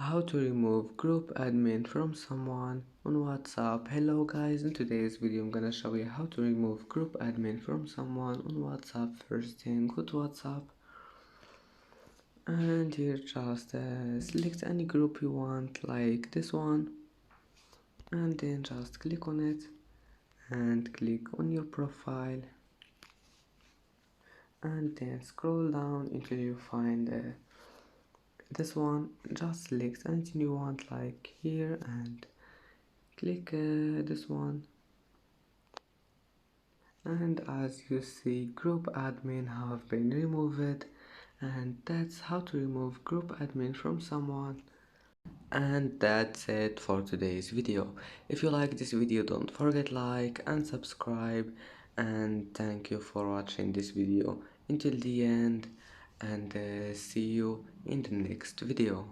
How to remove group admin from someone on WhatsApp. Hello guys, in today's video I'm gonna show you how to remove group admin from someone on WhatsApp. First thing, go to WhatsApp and here just select any group you want, like this one, and then just click on it and click on your profile and then scroll down until you find this one. Just select anything you want, like here, and click this one, and as you see, group admin have been removed. And that's how to remove group admin from someone. And that's it for today's video. If you like this video, don't forget like and subscribe, and thank you for watching this video until the end, and see you in the next video.